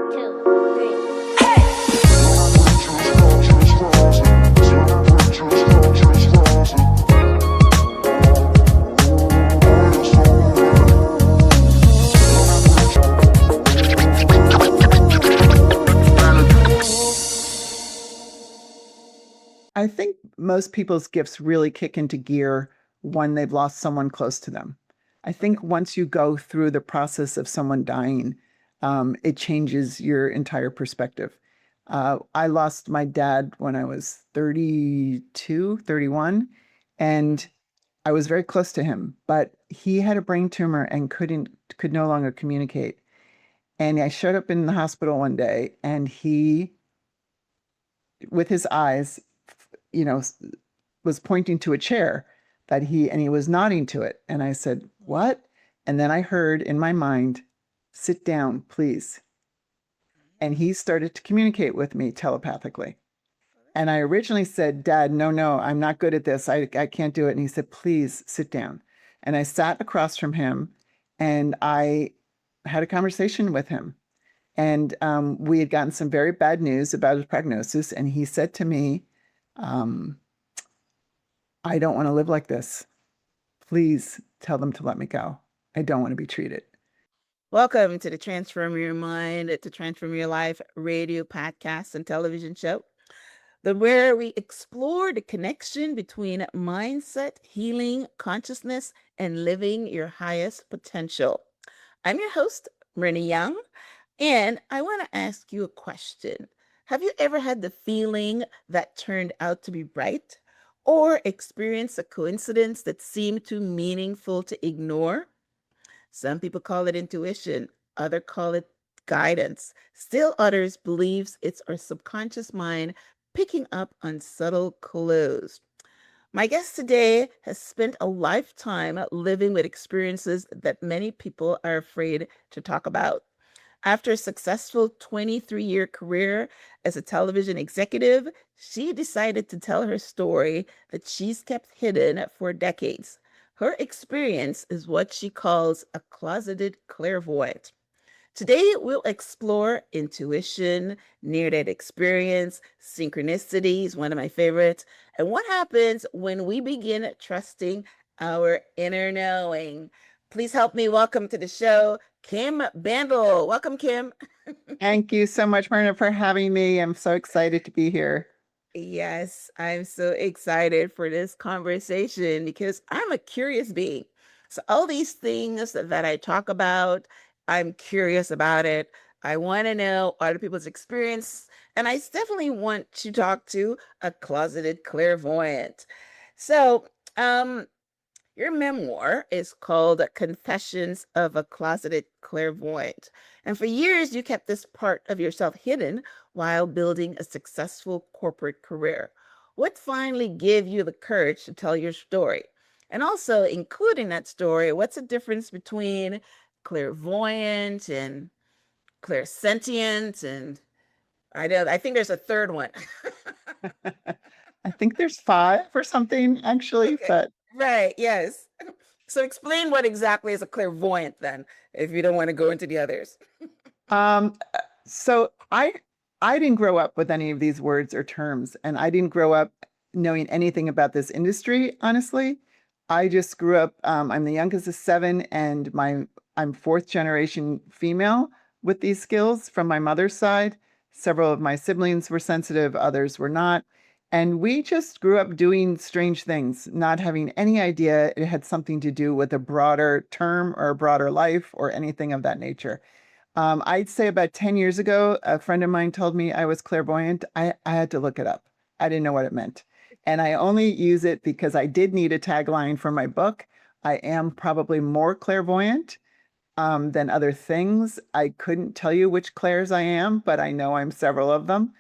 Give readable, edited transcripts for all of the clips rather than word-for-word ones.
2, 3. I think most people's gifts really kick into gear when they've lost someone close to them. I think once you go through the process of someone dying, it changes your entire perspective. I lost my dad when I was 32, 31, and I was very close to him, but he had a brain tumor and could no longer communicate. And I showed up in the hospital one day, and he, with his eyes, you know, was pointing to a chair and he was nodding to it. And I said, "What?" And then I heard in my mind, "Sit down, please." And he started to communicate with me telepathically. And I originally said, "Dad, no, I'm not good at this. I can't do it." And he said, "Please sit down." And I sat across from him and I had a conversation with him. And we had gotten some very bad news about his prognosis. And he said to me, "I don't want to live like this. Please tell them to let me go. I don't want to be treated." Welcome to the Transform Your Mind to Transform Your Life radio podcast and television show, where we explore the connection between mindset, healing, consciousness, and living your highest potential. I'm your host, Myrna Young, and I want to ask you a question. Have you ever had the feeling that turned out to be right, or experienced a coincidence that seemed too meaningful to ignore? Some people call it intuition, others call it guidance. Still others believes it's our subconscious mind picking up on subtle clues. My guest today has spent a lifetime living with experiences that many people are afraid to talk about. After a successful 23-year career as a television executive, she decided to tell her story that she's kept hidden for decades. Her experience is what she calls a closeted clairvoyant. Today, we'll explore intuition, near-death experience, synchronicities, one of my favorites, and what happens when we begin trusting our inner knowing. Please help me welcome to the show, Kim Bandle. Welcome, Kim. Thank you so much, Myrna, for having me. I'm so excited to be here. Yes, I'm so excited for this conversation because I'm a curious being. So all these things that I talk about, I'm curious about it. I want to know other people's experience, and I definitely want to talk to a closeted clairvoyant. So, um, your memoir is called Confessions of a Closeted Clairvoyant. And for years, you kept this part of yourself hidden while building a successful corporate career. What finally gave you the courage to tell your story? And also, including that story, what's the difference between clairvoyant and clairsentient? And I think there's a third one. I think there's 5 or something actually, Okay. but Right, yes. So explain what exactly is a clairvoyant then, if you don't want to go into the others. um, so I didn't grow up with any of these words or terms, and I didn't grow up knowing anything about this industry, honestly. I just grew up, I'm the youngest of 7, and I'm 4th generation female with these skills from my mother's side. Several of my siblings were sensitive, others were not. And we just grew up doing strange things, not having any idea it had something to do with a broader term or a broader life or anything of that nature. I'd say about 10 years ago, a friend of mine told me I was clairvoyant. I had to look it up. I didn't know what it meant. And I only use it because I did need a tagline for my book. I am probably more clairvoyant than other things. I couldn't tell you which clairs I am, but I know I'm several of them.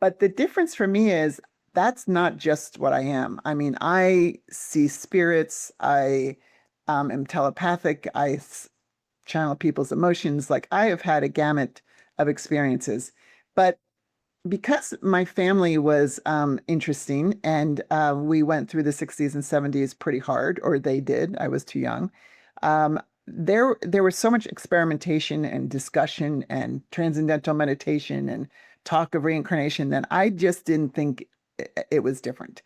But the difference for me is that's not just what I am. I mean, I see spirits. I am telepathic. Channel people's emotions. Like I have had a gamut of experiences. But because my family was interesting and we went through the 60s and 70s pretty hard, or they did, I was too young. there was so much experimentation and discussion and transcendental meditation and talk of reincarnation that I just didn't think it was different.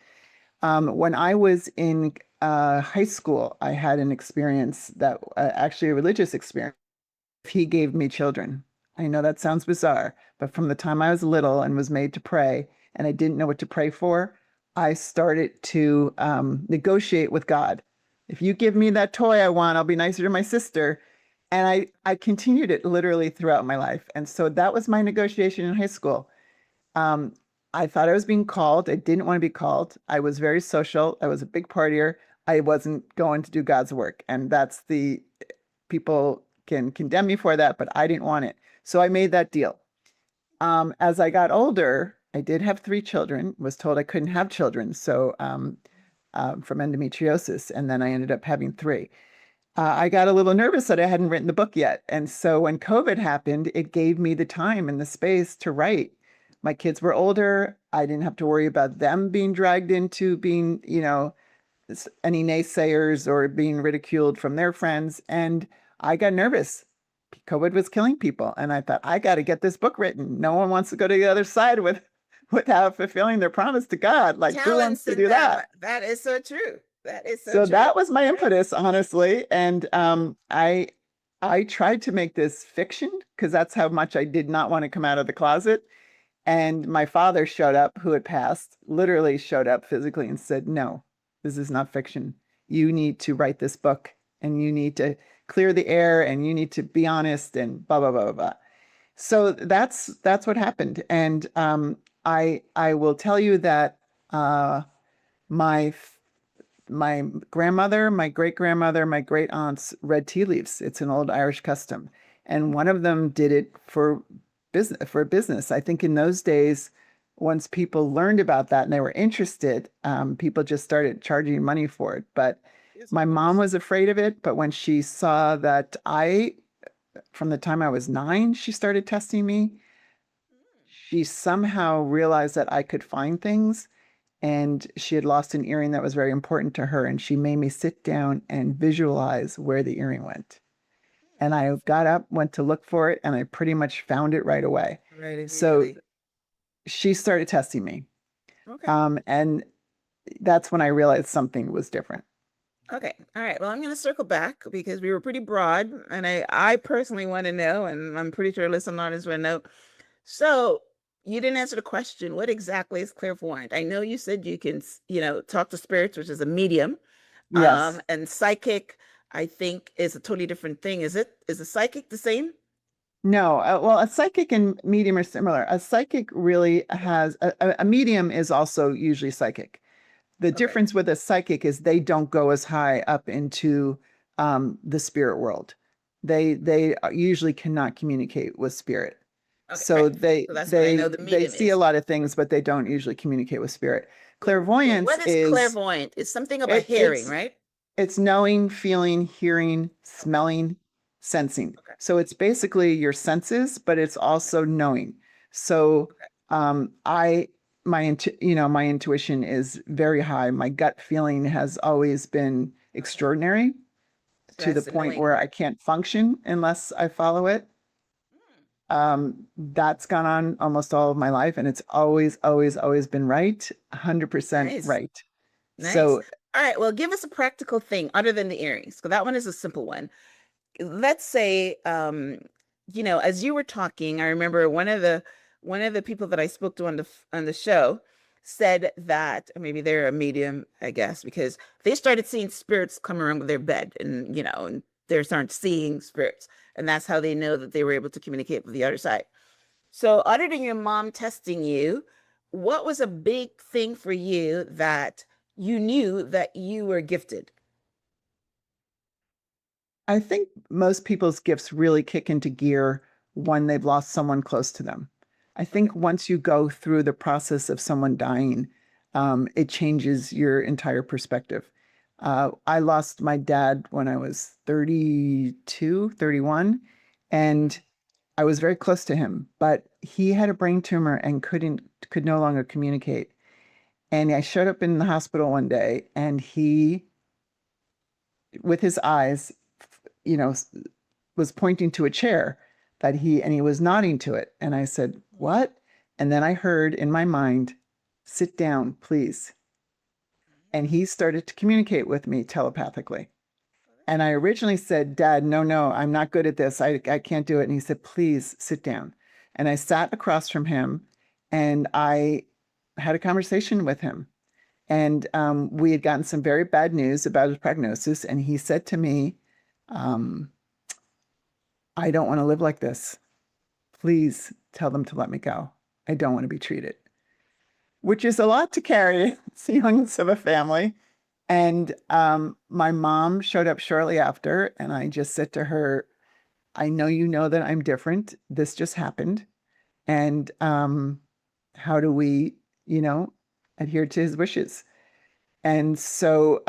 When I was in high school, I had an experience that actually a religious experience. He gave me children. I know that sounds bizarre, but from the time I was little and was made to pray, and I didn't know what to pray for, I started to negotiate with God. If you give me that toy I want, I'll be nicer to my sister. And I continued it literally throughout my life. And so that was my negotiation in high school. Um, I thought I was being called. I didn't want to be called. I was very social. I was a big partier. I wasn't going to do God's work. And that's the people can condemn me for that, but I didn't want it. So I made that deal. As I got older, I did have 3 children, was told I couldn't have children. So from endometriosis, and then I ended up having 3. I got a little nervous that I hadn't written the book yet. And so when COVID happened, it gave me the time and the space to write. My kids were older. I didn't have to worry about them being dragged into being, any naysayers or being ridiculed from their friends. And I got nervous. COVID was killing people. And I thought, I got to get this book written. No one wants to go to the other side without fulfilling their promise to God. Like, who wants Talents to in do them. that? That is so true. That is so So true. that was my impetus, honestly. And I tried to make this fiction because that's how much I did not want to come out of the closet. And my father showed up, who had passed, literally showed up physically and said, "No, this is not fiction. You need to write this book and you need to clear the air and you need to be honest and blah, blah, blah, blah, blah." So that's what happened. And I will tell you that my my grandmother, my great grandmother, my great aunts read tea leaves. It's an old Irish custom. And one of them did it for business. I think in those days, once people learned about that and they were interested, people just started charging money for it. But my mom was afraid of it. But when she saw that from the time I was 9, she started testing me. She somehow realized that I could find things, and she had lost an earring that was very important to her, and she made me sit down and visualize where the earring went. And I got up, went to look for it, and I pretty much found it right away. Right. So Immediately. she started testing me. Okay. And that's when I realized something was different. Okay. All right. Well, I'm going to circle back because we were pretty broad, and I personally want to know, and I'm pretty sure listeners want to know. So you didn't answer the question. What exactly is clairvoyant? I know you said you can, talk to spirits, which is a medium. Yes. And psychic, I think, is a totally different thing. Is a psychic the same? No, well, a psychic and medium are similar. A psychic really has a medium is also usually psychic. The Okay. difference with a psychic is they don't go as high up into the spirit world. They usually cannot communicate with spirit. Okay. So Right. they So that's what I know the they medium see a is. lot of things, but they don't usually communicate with spirit. So Clairvoyance what is is clairvoyant? It's something about hearing, it's right? knowing, feeling, hearing, smelling, sensing. Okay. So it's basically your senses, but it's also knowing. So Okay. my intuition is very high. My gut feeling has always been extraordinary So to the that's the point knowing where I part. can't function unless I follow it. That's gone on almost all of my life, and it's always, always, always been right, 100% Nice. right. Nice. So All right. Well, give us a practical thing other than the earrings, because that one is a simple one. Let's say, as you were talking, I remember one of the people that I spoke to on the show said that maybe they're a medium, I guess, because they started seeing spirits come around their bed, and they started seeing spirits, and that's how they know that they were able to communicate with the other side. So, other than your mom testing you, what was a big thing for you that you knew that you were gifted? I think most people's gifts really kick into gear when they've lost someone close to them. I Okay. think once you go through the process of someone dying, it changes your entire perspective. I lost my dad when I was 32, 31, and I was very close to him, but he had a brain tumor and could no longer communicate. And I showed up in the hospital one day, and he, with his eyes, was pointing to a chair and he was nodding to it. And I said, "What?" And then I heard in my mind, "Sit down, please." And he started to communicate with me telepathically. And I originally said, "Dad, no, I'm not good at this. I can't do it." And he said, "Please sit down." And I sat across from him and I had a conversation with him. And we had gotten some very bad news about his prognosis. And he said to me, um, "I don't want to live like this. Please tell them to let me go. I don't want to be treated," which is a lot to carry. It's the youngest of a family. And my mom showed up shortly after, and I just said to her, "I know you know that I'm different. This just happened. And how do we, adhere to his wishes?" And so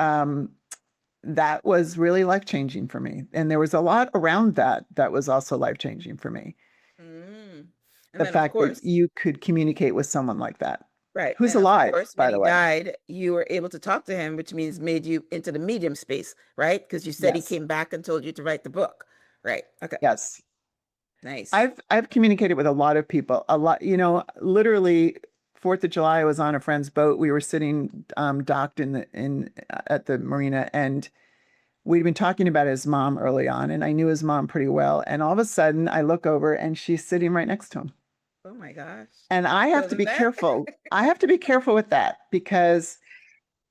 that was really life-changing for me. And there was a lot around that was also life-changing for me. And The then, of fact that course, you could communicate with someone like that, right. who's And of alive, course, by when the he way. died, you were able to talk to him, which means made you into the medium space, right? Because you said he Yes. came back and told you to write the book. Right. Okay. Yes. Nice. I've communicated with a lot of people. A lot, literally 4th of July, I was on a friend's boat. We were sitting docked at the marina, and we'd been talking about his mom early on, and I knew his mom pretty well. And all of a sudden I look over and she's sitting right next to him. Oh my gosh. And I have to Feeling be that? careful. I have to be careful with that because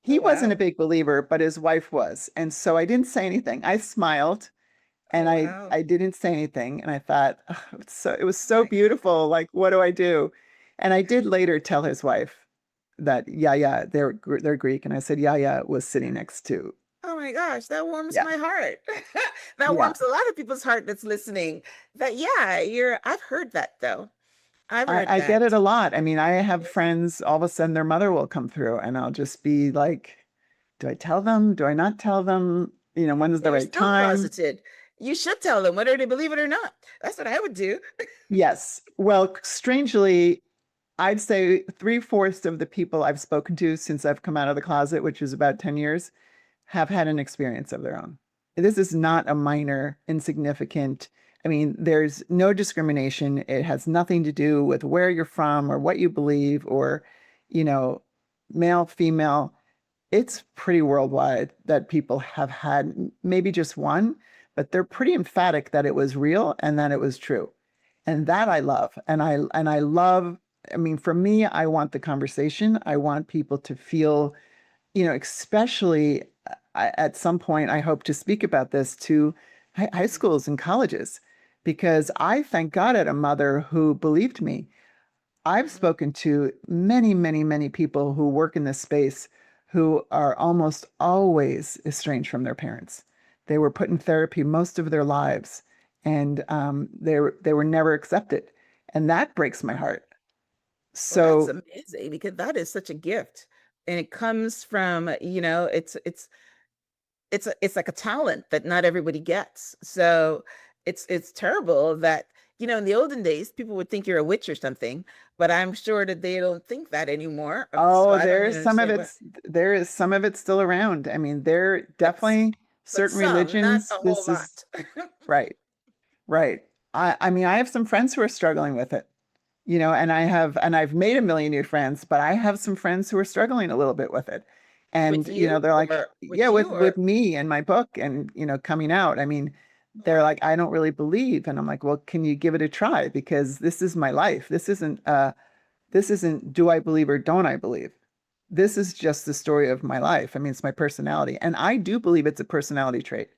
he Oh wasn't a wow. big believer, but his wife was. And so I didn't say anything. I smiled and Oh I wow. I didn't say anything. And I thought, "Oh, it was Oh so my beautiful. Like, what do I do?" And I did later tell his wife that, yeah, they're Greek. And I said, "Yeah, was sitting next to." Oh my gosh, that warms Yeah. my heart. That Yeah. warms a lot of people's heart that's listening. That yeah, I've heard that though. I've heard I get that. it a lot. I mean, I have friends, all of a sudden their mother will come through and I'll just be like, "Do I tell them? Do I not tell them? When's the You're right still time?" closeted. You should tell them whether they believe it or not. That's what I would do. Yes. Well, strangely, I'd say 3/4 of the people I've spoken to since I've come out of the closet, which is about 10 years, have had an experience of their own. This is not a minor, insignificant. I mean, there's no discrimination. It has nothing to do with where you're from or what you believe or, you know, male, female. It's pretty worldwide that people have had maybe just one, but they're pretty emphatic that it was real and that it was true. And that I love. And I love, I mean, for me, I want the conversation. I want people to feel, especially at some point, I hope to speak about this to high schools and colleges, because I thank God I had a mother who believed me. I've spoken to many, many, many people who work in this space who are almost always estranged from their parents. They were put in therapy most of their lives, and they were never accepted, and that breaks my heart. Well, that's So, amazing because that is such a gift. And it comes from, it's like a talent that not everybody gets. So it's terrible that, in the olden days, people would think you're a witch or something, but I'm sure that they don't think that anymore. So oh, I don't understand what, there is some of it still around. I mean, there but definitely but certain some, not religions. a whole This is lot. right, right. I mean, I have some friends who are struggling with it. And I've made a million new friends, but I have some friends who are struggling a little bit with it. And, With you they're like, or yeah, with you with or me and my book and, coming out. I mean, they're wow. like, "I don't really believe." And I'm like, "Well, can you give it a try? Because this is my life. This isn't do I believe or don't I believe? This is just the story of my life. I mean, it's my personality. And I do believe it's a personality trait.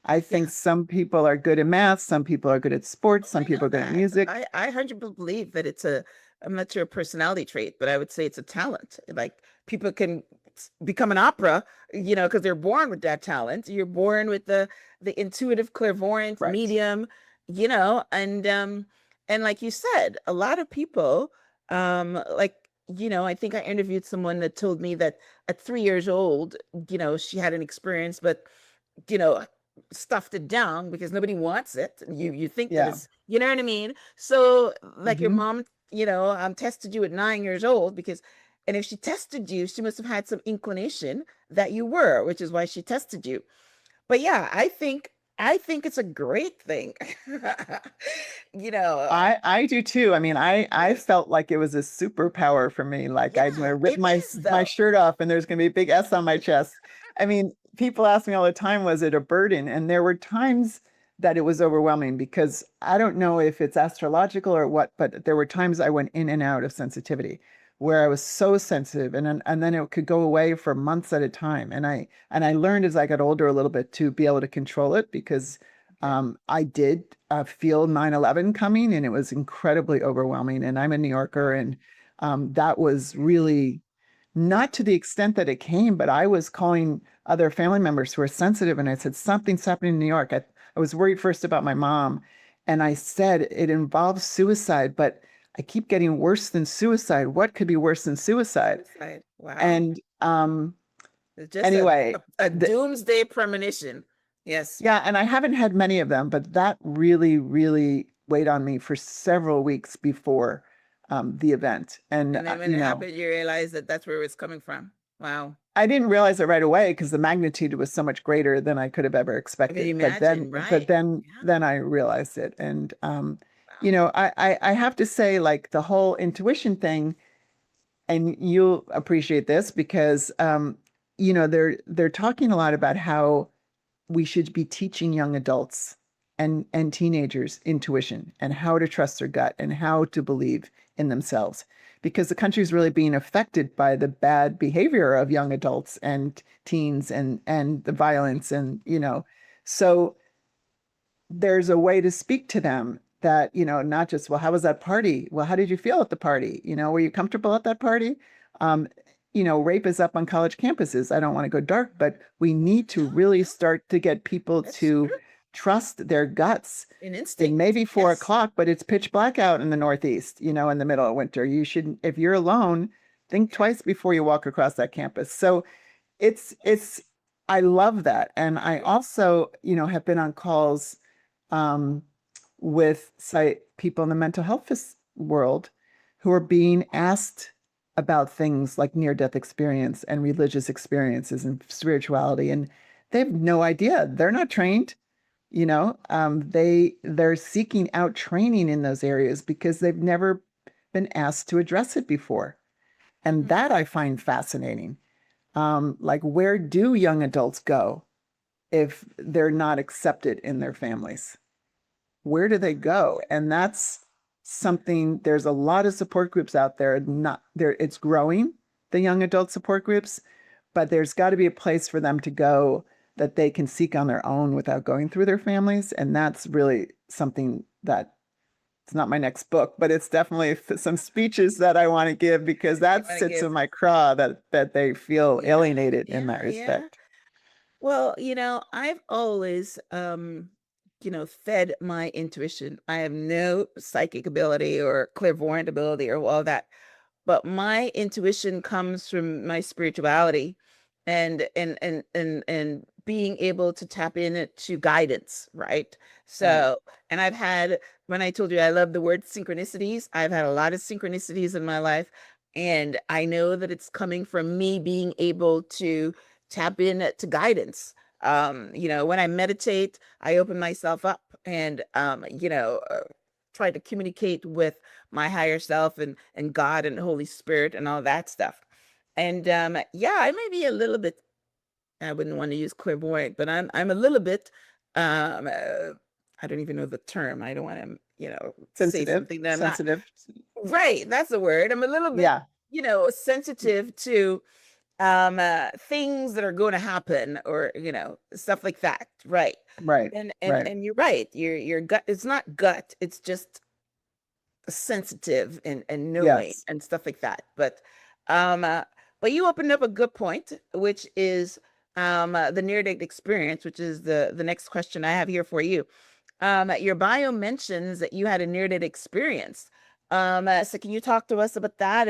I think Yeah. some people are good at math, some people are good at sports, Oh, some I know people are good at that. music. I 100% believe that I'm not sure a personality trait, but I would say it's a talent. Like people can become an opera, because they're born with that talent. You're born with the intuitive clairvoyant Right. medium, and like you said, a lot of people, like, I think I interviewed someone that told me that at 3 years old, she had an experience, but you know, stuffed it down because nobody wants it. You think that Yeah. it's, you know what I mean? So like your Hmm. mom, tested you at 9 years old because, and if she tested you, she must have had some inclination that you were, which is why she tested you. But yeah, I think I think it's a great thing. You know, I do too. I mean, I yes. felt like it was a superpower for me. Like I'd Yeah, gonna rip it is my though. shirt off and there's gonna be a big S on my chest. I mean, people ask me all the time, was it a burden? And there were times that it was overwhelming because I don't know if it's astrological or what, but there were times I went in and out of sensitivity where I was so sensitive and then it could go away for months at a time. And I learned as I got older a little bit to be able to control it because Okay. I did feel 9/11 coming, and it was incredibly overwhelming. And I'm a New Yorker, and that was really not to the extent that it came, but I was calling other family members who are sensitive, and I said, something's happening in New York. I was worried first about my mom, and I said, it involves suicide, but I keep getting worse than suicide. What could be worse than suicide? Suicide. Wow. And It's just anyway, a doomsday premonition. Yes. yeah, and I haven't had many of them, but that really, really weighed on me for several weeks before the event. And, And then when you it know, happened, you realize that that's where it's coming from. Wow. I didn't realize it right away because the magnitude was so much greater than I could have ever I can expected. imagine, But right? then, Yeah. then I realized it. And, Wow. I have to say, like the whole intuition thing, and you'll appreciate this because, they're talking a lot about how we should be teaching young adults and teenagers intuition and how to trust their gut and how to believe in themselves because the country is really being affected by the bad behavior of young adults and teens and the violence and so there's a way to speak to them that, not just, well, how was that party? Well, how did you feel at the party? Were you comfortable at that party? Um, Rape is up on college campuses. I don't want to go dark, but we need to No, really no, start to get people that's to true. trust their guts. An It may instinct. be four Yes. o'clock, but it's pitch black out in the Northeast, in the middle of winter. You shouldn't, if you're alone, think Yes. twice before you walk across that campus. So it's I love that. And I Agree. also, have been on calls um, with people in the mental health world who are being asked about things like near-death experience and religious experiences and spirituality, and they have no idea. They're not trained. They're seeking out training in those areas because they've never been asked to address it before, and Mhm. that I find fascinating. Like, where do young adults go if they're not accepted in their families? Where do they go? And that's something, there's a lot of support groups out there, not there, it's growing, the young adult support groups, but there's got to be a place for them to go that they can seek on their own without going through their families. And that's really something that it's not my next book, but it's definitely some speeches that I want to give because You that want to sits give, in my craw that they feel yeah, alienated in that yeah, yeah. respect. Well, I've always, fed my intuition. I have no psychic ability or clairvoyant ability or all that, but my intuition comes from my spirituality and being able to tap into guidance, right? Right. So, and I've had, when I told you I love the word synchronicities, I've had a lot of synchronicities in my life, and I know that it's coming from me being able to tap in to guidance. When I meditate, I open myself up and try to communicate with my higher self and God and Holy Spirit and all that stuff. And yeah, I may be a little bit, I wouldn't want to use clairvoyant, but I'm a little bit I don't even know the term. I don't want to, say Sensitive, something that I'm not. sensitive. Right, that's the word. I'm a little bit, Yeah. sensitive to things that are going to happen or, stuff like that. Right. Right. And and Right. and you're right. Your gut, it's not gut, it's just sensitive and knowing Yes. and stuff like that. Um uh, but you opened up a good point, which is the near death experience, which is the next question I have here for you. Your bio mentions that you had a near death experience. So can you talk to us about that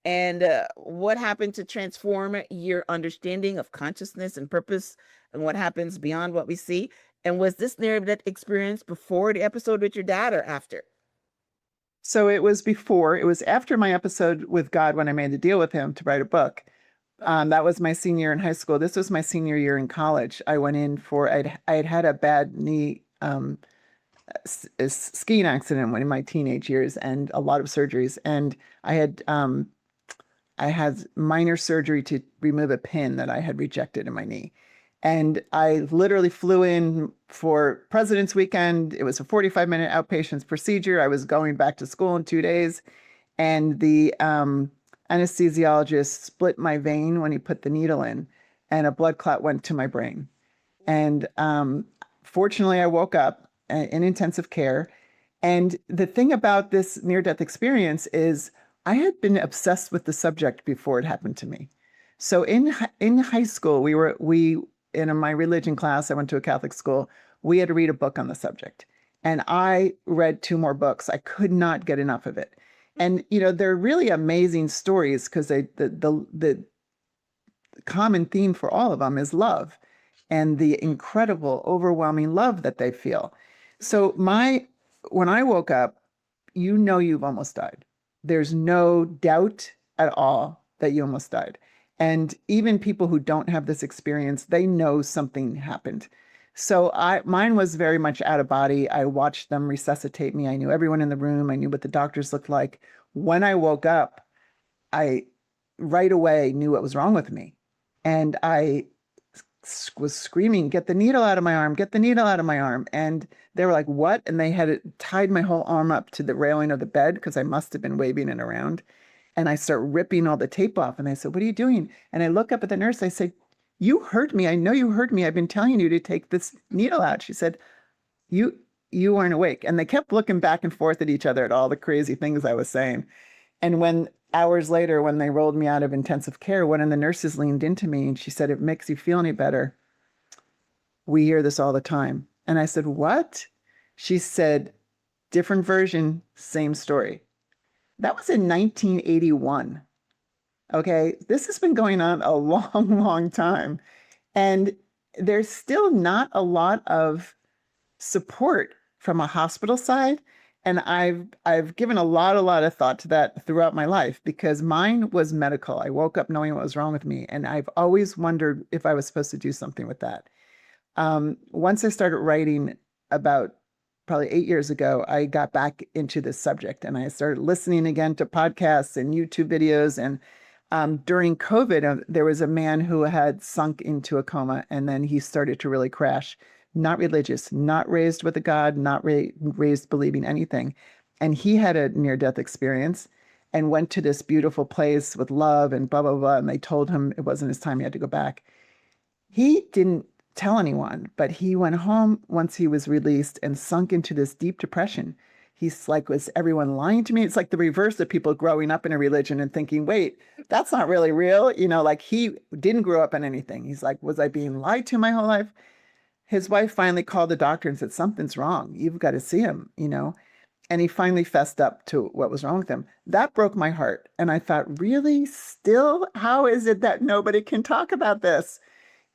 and what happened to transform your understanding of consciousness and purpose and what happens beyond what we see? And was this near death experience before the episode with your dad or after? So it was after my episode with God when I made the deal with him to write a book. That was my senior year in high school. This was my senior year in college. I went in for I had had a bad knee skiing accident when in my teenage years and a lot of surgeries. And I had minor surgery to remove a pin that I had rejected in my knee. And I literally flew in for President's Weekend. It was a 45-minute outpatient procedure. I was going back to school in 2 days. And the anesthesiologist split my vein when he put the needle in, and a blood clot went to my brain. And fortunately, I woke up in intensive care. And the thing about this near-death experience is I had been obsessed with the subject before it happened to me. So in high school, we in my religion class, I went to a Catholic school, we had to read a book on the subject. And I read 2 more books. I could not get enough of it. And they're really amazing stories because the common theme for all of them is love and the incredible, overwhelming love that they feel. So when I woke up, you've almost died. There's no doubt at all that you almost died. And even people who don't have this experience, they know something happened. So mine was very much out of body. I watched them resuscitate me. I knew everyone in the room. I knew what the doctors looked like. When I woke up, I right away knew what was wrong with me. And I was screaming, "Get the needle out of my arm, get the needle out of my arm." And they were like, "What?" And they had tied my whole arm up to the railing of the bed because I must have been waving it around. And I start ripping all the tape off. And I said, "What are you doing?" And I look up at the nurse. I say, "You hurt me. I know you hurt me. I've been telling you to take this needle out." She said, You weren't awake." And they kept looking back and forth at each other at all the crazy things I was saying. And when hours later, when they rolled me out of intensive care, one of the nurses leaned into me and she said, "If it makes you feel any better, we hear this all the time." And I said, "What?" She said, "Different version, same story." That was in 1981. Okay. This has been going on a long, long time. And there's still not a lot of support from a hospital side. And I've given a lot of thought to that throughout my life because mine was medical. I woke up knowing what was wrong with me. And I've always wondered if I was supposed to do something with that. Once I started writing about probably 8 years ago, I got back into this subject and I started listening again to podcasts and YouTube videos. And during COVID, there was a man who had sunk into a coma and then he started to really crash. Not religious, not raised with a God, not raised believing anything. And he had a near-death experience and went to this beautiful place with love and blah, blah, blah. And they told him it wasn't his time, he had to go back. He didn't tell anyone, but he went home once he was released and sunk into this deep depression. He's like, "Was everyone lying to me?" It's like the reverse of people growing up in a religion and thinking, "Wait, that's not really real." Like he didn't grow up in anything. He's like, "Was I being lied to my whole life?" His wife finally called the doctor and said, "Something's wrong. You've got to see him." And he finally fessed up to what was wrong with him. That broke my heart. And I thought, really? Still? How is it that nobody can talk about this?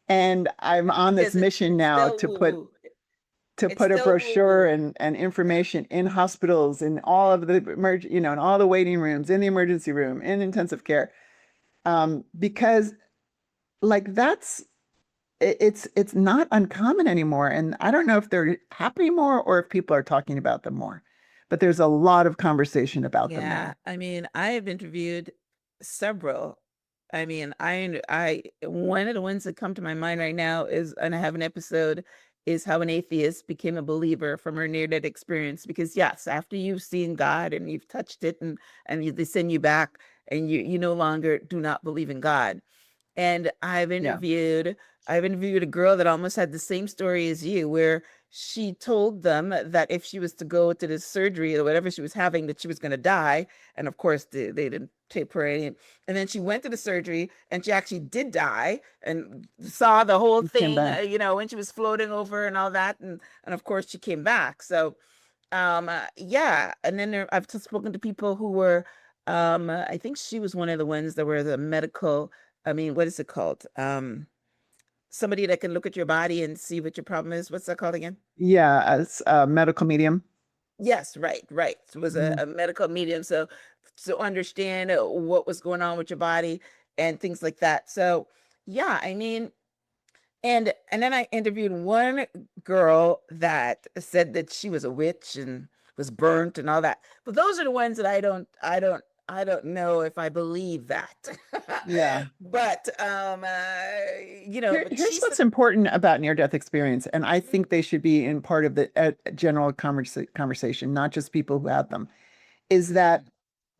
And I'm on this mission now to put a brochure and information in hospitals, in all of the in all the waiting rooms, in the emergency room, in intensive care, because like it's not uncommon anymore. And I don't know if they're happening more or if people are talking about them more, but there's a lot of conversation about them now. I mean, I have interviewed several. I mean, I one of the ones that come to my mind right now is, and I have an episode, is how an atheist became a believer from her near-death experience. Because yes, after you've seen God and you've touched it and they send you back and you no longer do not believe in God. And I've interviewed a girl that almost had the same story as you, where she told them that if she was to go to this surgery or whatever she was having, that she was going to die. And of course, they didn't tape her in. And then she went to the surgery and she actually did die and saw the whole thing, when she was floating over and all that. And of course, she came back. So, yeah. And then I've spoken to people who were, I think she was one of the ones that were the medical, what is it called? Somebody that can look at your body and see what your problem is. What's that called again? Yeah, as a medical medium. Yes, right. It was a medical medium. So understand what was going on with your body. and things like that. So yeah, I mean, and then I interviewed one girl that said that she was a witch and was burnt and all that. But those are the ones that I don't know if I believe that. Yeah. But but Here's she said, what's important about near-death experience, and I think they should be in part of the general conversation, not just people who have them, is that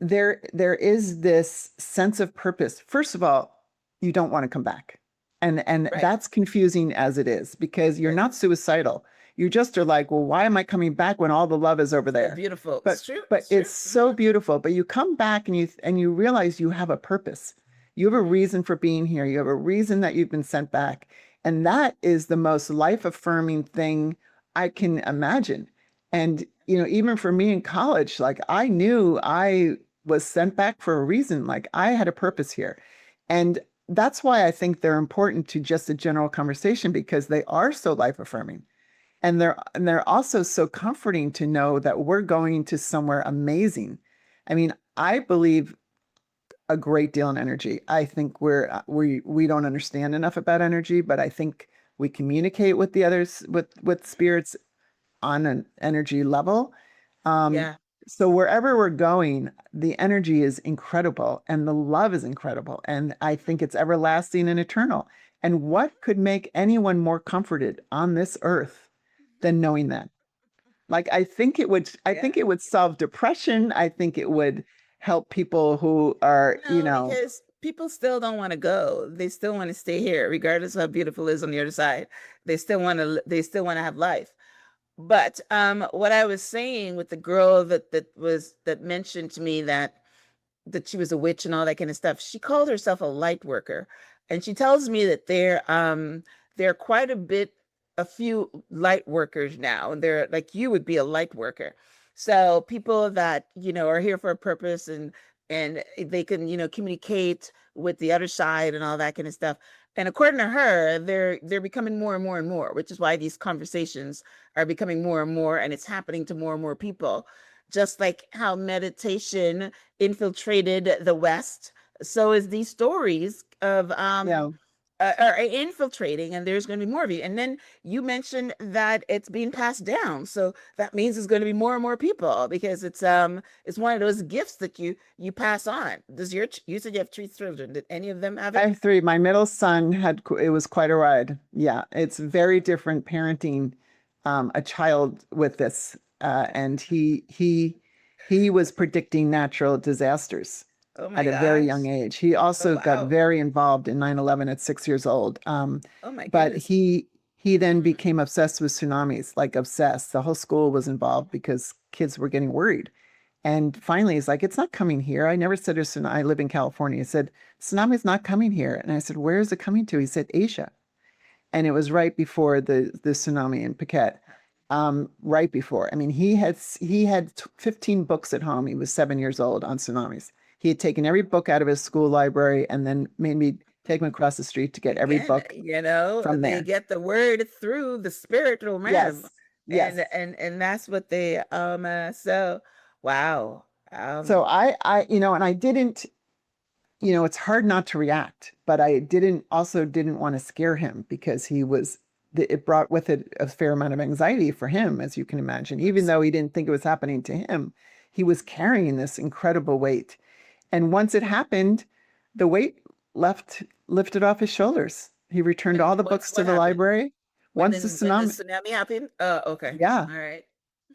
there is this sense of purpose. First of all, you don't want to come back. And right, that's confusing as it is, because you're right. not suicidal. You just are like, well, why am I coming back when all the love is over It's there? beautiful. But It's true. but It's true. it's so beautiful. But you come back and you realize you have a purpose. You have a reason for being here. You have a reason that you've been sent back. And that is the most life-affirming thing I can imagine. And even for me in college, like I knew I was sent back for a reason. Like I had a purpose here. And that's why I think they're important to just a general conversation, because they are so life affirming. And they're also so comforting to know that we're going to somewhere amazing. I mean, I believe a great deal in energy. I think we don't understand enough about energy, but I think we communicate with the others, with spirits on an energy level. Um, Yeah. so wherever we're going, the energy is incredible and the love is incredible. And I think it's everlasting and eternal. And what could make anyone more comforted on this earth than knowing that? Like, I Yeah. think it would solve depression. I think it would help people who are, No, because people still don't want to go. They still want to stay here, regardless of how beautiful it is on the other side. They still want to have life. But what I was saying with the girl that mentioned to me that she was a witch and all that kind of stuff, she called herself a light worker. And she tells me that there are quite a few light workers now, and they're like, you would be a light worker. So people that, are here for a purpose, and they can, communicate with the other side and all that kind of stuff. And according to her, they're becoming more and more and more, which is why these conversations are becoming more and more, and it's happening to more and more people. Just like how meditation infiltrated the West, so is these stories of yeah. are infiltrating, and there's going to be more of you. And then you mentioned that it's being passed down, so that means there's going to be more and more people, because it's one of those gifts that you pass on. You said you have 3 children? Did any of them have I it? have three. My middle son it was quite a ride. Yeah, it's very different parenting a child with this. And he was predicting natural disasters Oh my at a very young gosh. age. He Oh also got wow. very involved in 9/11 at 6 years old. Oh my But goodness. he then became obsessed with tsunamis, like obsessed. The whole school was involved because kids were getting worried. And finally, he's like, it's not coming here. I never said a tsunami. I live in California. He said, tsunami's not coming here. And I said, where is it coming to? He said, Asia. And it was right before the tsunami in Phuket. Right before. I mean, he had 15 books at home. He was 7 years old on tsunamis. He had taken every book out of his school library and then made me take him across the street to get every Again, book from they there. get the word through the spiritual realm, Yes. Yes. and that's what they so wow. So and I didn't, it's hard not to react, but I didn't want to scare him, because it brought with it a fair amount of anxiety for him, as you can imagine. Even though he didn't think it was happening to him, he was carrying this incredible weight. And once it happened, the weight lifted off his shoulders. He returned And all the books to what the happened library. Once the when the tsunami, tsunami happened? Okay, yeah, all right.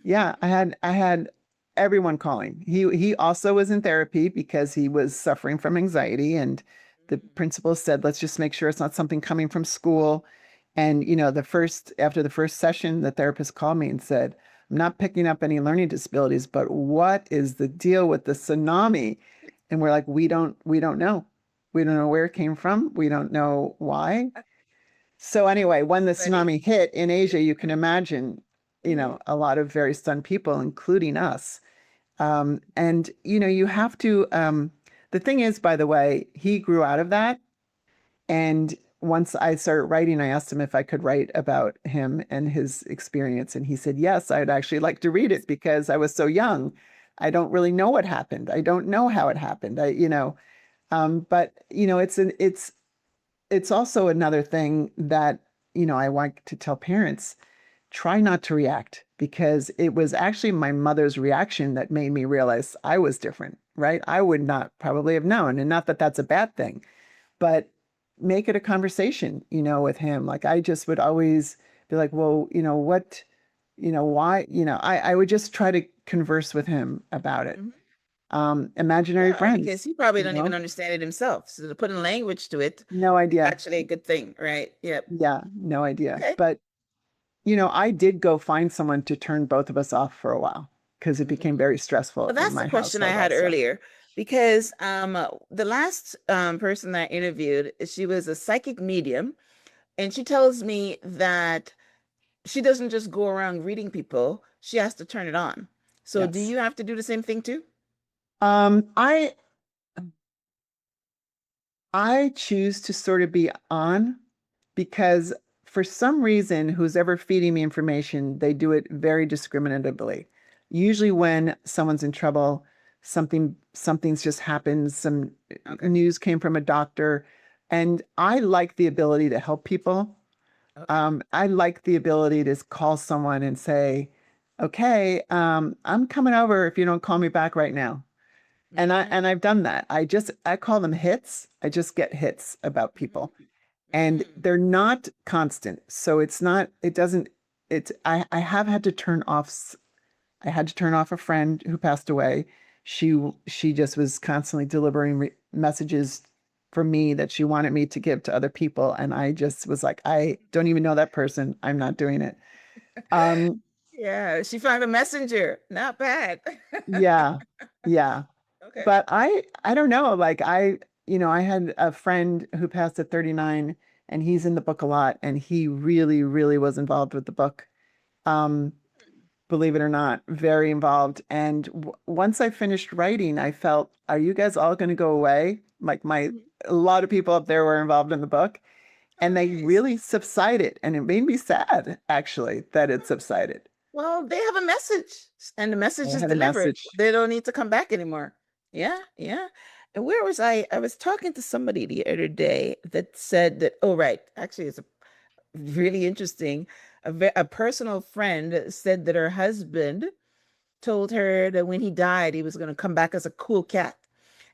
yeah, I had everyone calling. He also was in therapy because he was suffering from anxiety, and the Mhm. principal said, let's just make sure it's not something coming from school. And after the first session, the therapist called me and said, I'm not picking up any learning disabilities, but what is the deal with the tsunami? And we're like, we don't know. We don't know where it came from. We don't know why. So anyway, when the Funny. tsunami hit in Asia, you can imagine, Mhm. a lot of very stunned people, including us. And you have to. The thing is, by the way, he grew out of that. And once I started writing, I asked him if I could write about him and his experience, and he said yes. I'd actually like to read it because I was so young. I don't really know what happened. I don't know how it happened. But it's also another thing that, I want to tell parents, try not to react, because it was actually my mother's reaction that made me realize I was different, right? I would not probably have known. And not that that's a bad thing, but make it a conversation, with him. Like, I just would always be like, well, what, why, I would just try to converse with him about it. Mhm. Imaginary Yeah, because friends, he probably don't even understand it himself. So to put in language to it, no idea. actually a good thing, right? Yep. Yeah, no idea. Okay. But I did go find someone to turn both of us off for a while because it became Mhm. very stressful Well, in that's the my question I household had also. earlier because the last person that I interviewed, she was a psychic medium, and she tells me that she doesn't just go around reading people, she has to turn it on. So do Yes. you have to do the same thing too? I choose to sort of be on, because for some reason, who's ever feeding me information, they do it very discriminatively. Usually when someone's in trouble, something's just happened, some Okay. news came from a doctor, and I like the ability to help people. Okay. I like the ability to call someone and say, okay, I'm coming over if you don't call me back right now. Mm, I've done that. I call them hits. I just get hits about mhm, people, and mm, they're not constant. So it's not, it doesn't, I have had to turn off, I had to turn off a friend who passed away. She just was constantly delivering messages for me that she wanted me to give to other people. And I just was like, I don't even know that person. I'm not doing it. Um, Yeah, she found a messenger. Not bad. yeah, yeah. Okay. But I don't know. Like, I had a friend who passed at 39, and he's in the book a lot, and he really, really was involved with the book. Um, Believe it or not, very involved. And once I finished writing, I felt, are you guys all going to go away? Like, Mhm. a lot of people up there were involved in the book, Oh, and they nice. really subsided. And it made me sad, actually, that it subsided. Well, they have a message, and the I message is had a delivered. message. They don't need to come back anymore. Yeah, yeah. And where was I? I was talking to somebody the other day that said that, oh, right. Actually, it's a really interesting. A personal friend said that her husband told her that when he died, he was going to come back as a cool cat.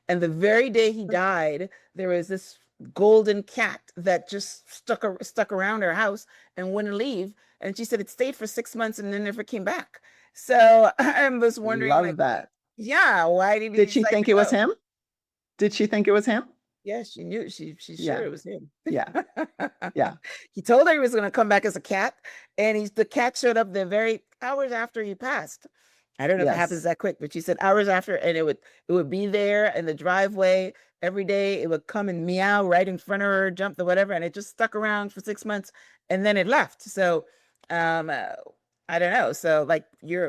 And the very day he died, there was this golden cat that just stuck around her house and wouldn't leave. And she said it stayed for 6 months and then never came back. So I was wondering, Love like, that. yeah, why did he Did she decide to think it was go? him? Did she think it was him? Yes, she knew. She's sure Yeah, it was him. yeah, yeah, He told her he was going to come back as a cat, and the cat showed up the very hours after he passed. I don't know if it happens yes. that quick, but she said hours after, and it would be there in the driveway every day. It would come and meow right in front of her, jump the whatever, and it just stuck around for 6 months, and then it left. So, um, uh, I don't know. So, like,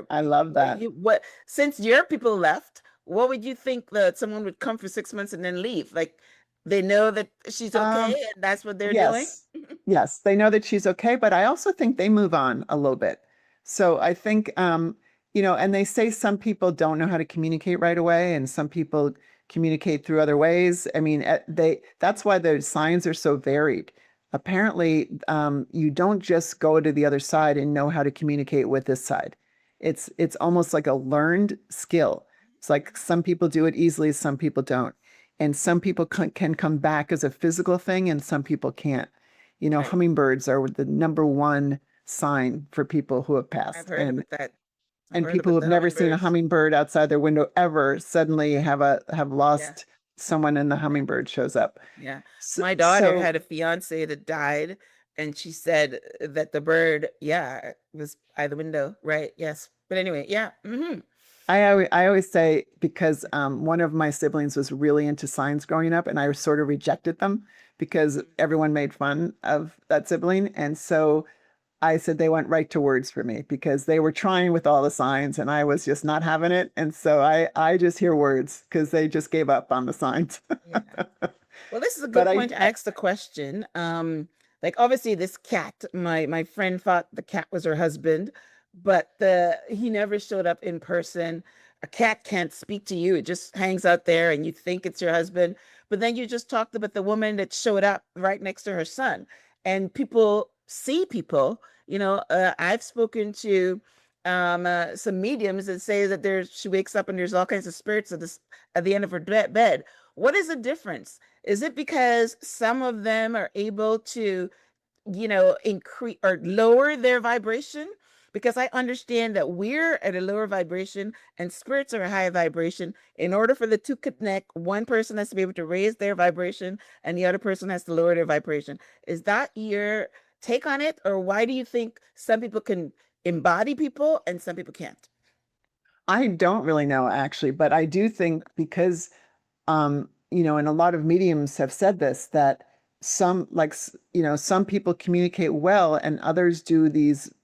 I love that. what since your people left, what would you think that someone would come for 6 months and then leave? Like, they know that she's okay, Um, and that's what they're doing. yes, yes, they know that she's okay, but I also think they move on a little bit. So I think, and they say some people don't know how to communicate right away, and some people communicate through other ways. I mean, that's why the signs are so varied. Apparently, you don't just go to the other side and know how to communicate with this side. It's almost like a learned skill. It's like some people do it easily, some people don't. And some people can come back as a physical thing, and some people can't. Right. Hummingbirds are the number one sign for people who have I've passed. heard about that. I've And heard people about who have the never seen a hummingbirds. hummingbird outside their window ever suddenly have Yeah. lost someone, and the hummingbird shows up. Yeah. So, My daughter so had a fiance that died, and she said that the bird, yeah, was by the window. Right. Yes. But anyway, yeah. I always say, because one of my siblings was really into signs growing up, and I sort of rejected them because everyone made fun of that sibling. And so I said they went right to words for me because they were trying with all the signs, and I was just not having it. And so I just hear words because they just gave up on the signs. Yeah. Well, this is a But good point to ask the question. Like, obviously this cat, my friend thought the cat was her husband, but the he never showed up in person. a cat can't speak to you. It just hangs out there and you think it's your husband. But then you just talked about the woman that showed up right next to her son. And people see people, I've spoken to some mediums that say that she wakes up and there's all kinds of spirits at the end of her bed. What is the difference? Is it because some of them are able to increase or lower their vibration? Because I understand that we're at a lower vibration and spirits are a higher vibration. In order for the two connect, one person has to be able to raise their vibration and the other person has to lower their vibration. Is that your take on it? Or why do you think some people can embody people and some people can't? I don't really know actually, but I do think because and a lot of mediums have said this, that some some people communicate well and others do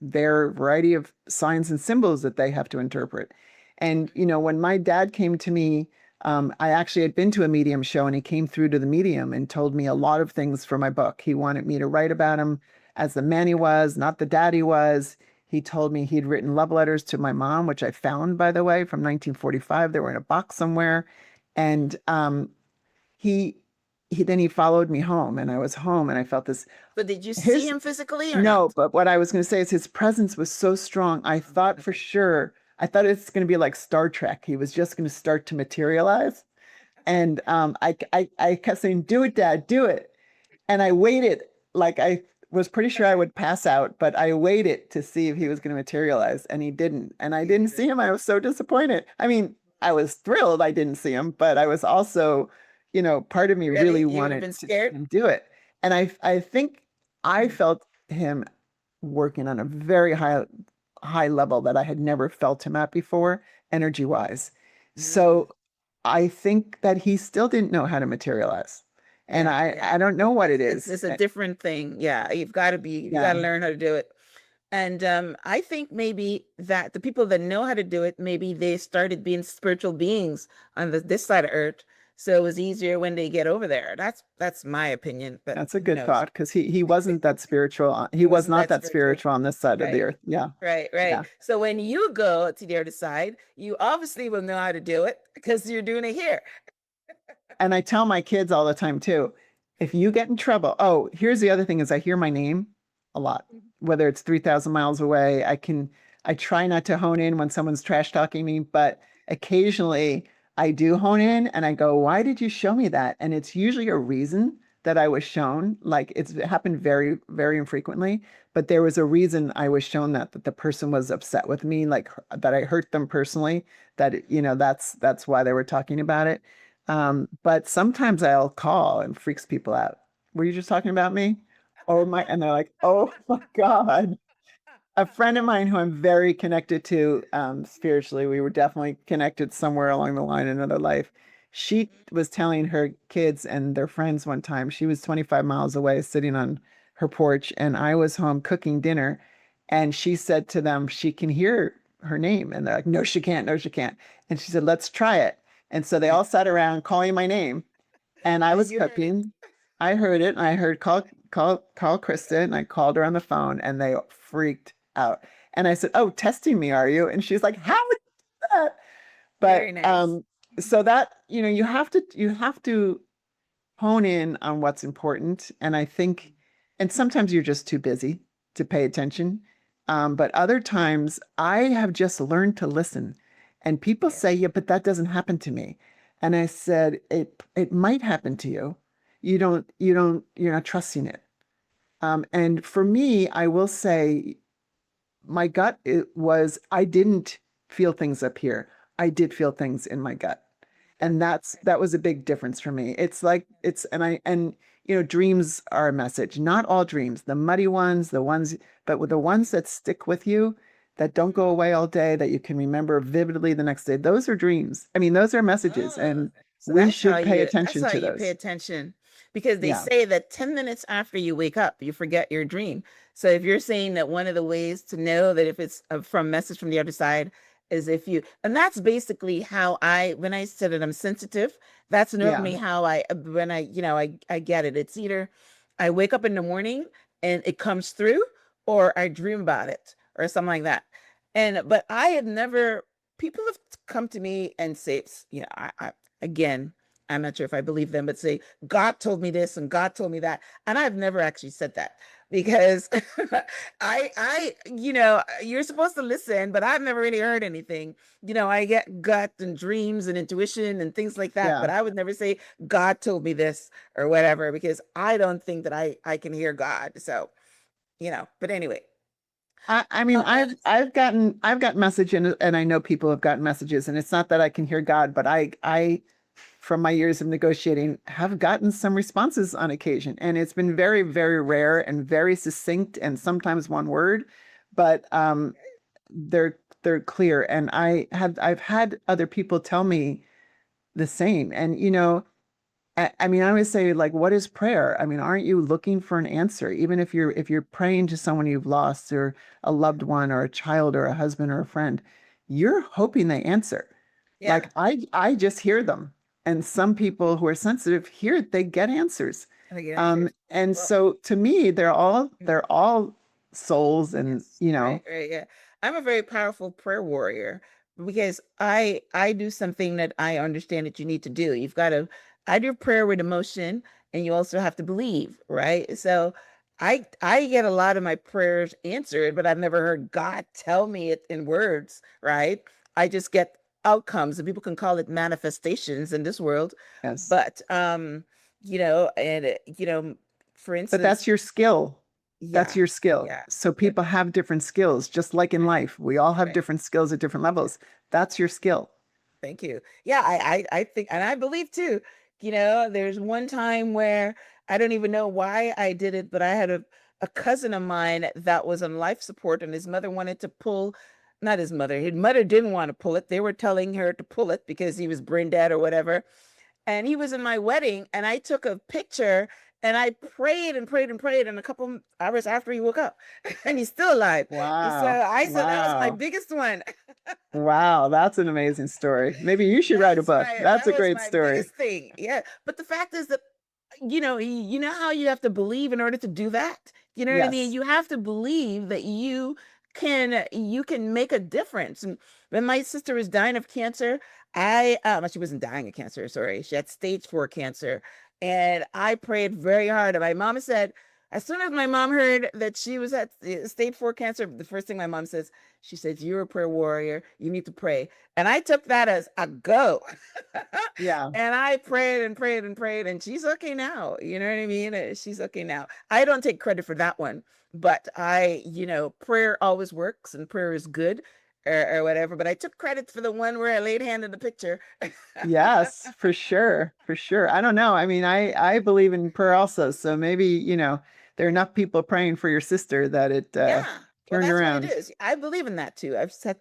their variety of signs and symbols that they have to interpret. And when my dad came to me, I actually had been to a medium show and he came through to the medium and told me a lot of things for my book. He wanted me to write about him as the man he was, not the dad he was. He told me he'd written love letters to my mom, which I found, by the way, from 1945. They were in a box somewhere. And he he followed me home and I was home and I felt this. But did you see His him physically or No, not? but what I was going to say is his presence was so strong. I thought for sure, I thought it's going to be like Star Trek. He was just going to start to materialize. And I kept saying, "Do it, Dad, do it." And I waited, like I was pretty sure I would pass out, but I waited to see if he was going to materialize, and he didn't. And I didn't see him. I was so disappointed. I mean, I was thrilled I didn't see him, but I was also, part of me Really? really You would have wanted been to see scared? him do it. And I think I felt him working on a very high level that I had never felt him at before, energy wise. Mm, So I think that he still didn't know how to materialize. And yeah, I yeah. I don't know what it It's is. it's a different thing. Yeah, you got to Yeah. learn how to do it. And I think maybe that the people that know how to do it, maybe they started being spiritual beings on this side of Earth, so it was easier when they get over there. That's my opinion, but That's a who good knows? thought because he wasn't that spiritual. He It was wasn't not that that spiritual, spiritual on this side of the right? earth. Yeah. Right, right. Yeah. So when you go to the other side, you obviously will know how to do it because you're doing it here. And I tell my kids all the time too, if you get in trouble, oh, here's the other thing is I hear my name a lot, whether it's 3,000 miles away. I try not to hone in when someone's trash talking me, but occasionally I do hone in and I go, why did you show me that? And it's usually a reason that I was shown. Like it happened very, very infrequently, but there was a reason I was shown that the person was upset with me, like that I hurt them personally, that, that's why they were talking about it. But sometimes I'll call and freaks people out. Were you just talking about me? And they're like, oh my God. A friend of mine who I'm very connected to spiritually, we were definitely connected somewhere along the line in another life. She was telling her kids and their friends one time, she was 25 miles away sitting on her porch, and I was home cooking dinner. And she said to them, she can hear her name. And they're like, no, she can't. No, she can't. And she said, let's try it. And so they all sat around calling my name, and I And was you heard it. cooking. I heard it, and I heard call Kristen. And I called her on the phone, and they freaked out. And I said, "Oh, testing me, are you?" And she's like, "How would you do that?" Very But nice. so that you have to hone in on what's important. And I think, and sometimes you're just too busy to pay attention. But other times I have just learned to listen. And people Yeah. say, yeah, but that doesn't happen to me. And I said, it might happen to you. You're not trusting it. And for me, I will say my gut it was I didn't feel things up here. I did feel things in my gut. Good. And that was a big difference for me. It's like it's and dreams are a message. Not all dreams, the muddy ones, the ones, but with the ones that stick with you, that don't go away all day, that you can remember vividly the next day. Those are dreams. I mean, those are messages, Oh, and so we should pay that's attention how to you pay those. attention because they Yeah. say that 10 minutes after you wake up, you forget your dream. So if you're saying that one of the ways to know that if it's from message from the other side is if you, and that's basically how when I said that I'm sensitive, that's Yeah. normally how when I get it. It's either I wake up in the morning and it comes through or I dream about it or something like that. But I had never people have come to me and say, again, I'm not sure if I believe them, but say, God told me this and God told me that. And I've never actually said that because you're supposed to listen, but I've never really heard anything. I get gut and dreams and intuition and things like that, Yeah. but I would never say, God told me this or whatever, because I don't think that I can hear God. So, but anyway. I mean, Uh, I've got message and I know people have gotten messages, and it's not that I can hear God, but I from my years of negotiating have gotten some responses on occasion, and it's been very, very rare and very succinct and sometimes one word, but they're clear. And I've had other people tell me the same. And I mean, I always say, like, what is prayer? I mean, aren't you looking for an answer? Even if you're praying to someone you've lost, or a loved one, or a child, or a husband, or a friend, you're hoping they answer. yeah. Like I just hear them, and some people who are sensitive hear they get answers. I think it answers. And Well, so to me, they're all mm, they're all souls, and yes, right, right, yeah. I'm a very powerful prayer warrior because I do something that I understand that you need to do. You've got to I do prayer with emotion, and you also have to believe, right? So I get a lot of my prayers answered, but I've never heard God tell me it in words, right? I just get outcomes, and people can call it manifestations in this world. yes. But and for But that's instance, your skill. That's yeah, your skill. yeah, So yeah, people have different skills, just like in right, life. We all have right. different skills at different levels. That's your skill. Thank you. Yeah, I think, and I believe too, there's one time where I don't even know why I did it, but I had a cousin of mine that was on life support, and his mother wanted to pull, not his mother didn't want to pull it. They were telling her to pull it because he was brain dead or whatever. And he was in my wedding, and I took a picture, and I prayed and prayed and prayed, and a couple hours after he woke up, and he's still alive. So Wow. I said that was my Wow. biggest one. Wow. That's an amazing story. Maybe you should write a book. That's That a was great my story. biggest thing. Yeah. But the fact is that, you know how you have to believe in order to do that? You know what I mean? Yes. You have to believe that you can make a difference. And when my sister was dying of cancer, she wasn't dying of cancer, sorry. She had stage 4 cancer. And I prayed very hard. And my mom said, as soon as my mom heard that she was at stage 4 cancer, the first thing my mom says, she says, "You're a prayer warrior. You need to pray." And I took that as a go. Yeah. And I prayed and prayed and prayed, and she's okay now. You know what I mean? She's okay now. I don't take credit for that one, but prayer always works and prayer is good, or whatever. But I took credit for the one where I laid hand in the picture. Yes, for sure. For sure. I don't know. I mean, I believe in prayer also. So maybe, there are enough people praying for your sister that it Yeah. Well, turned that's what it around. is. I believe in that too. I've said,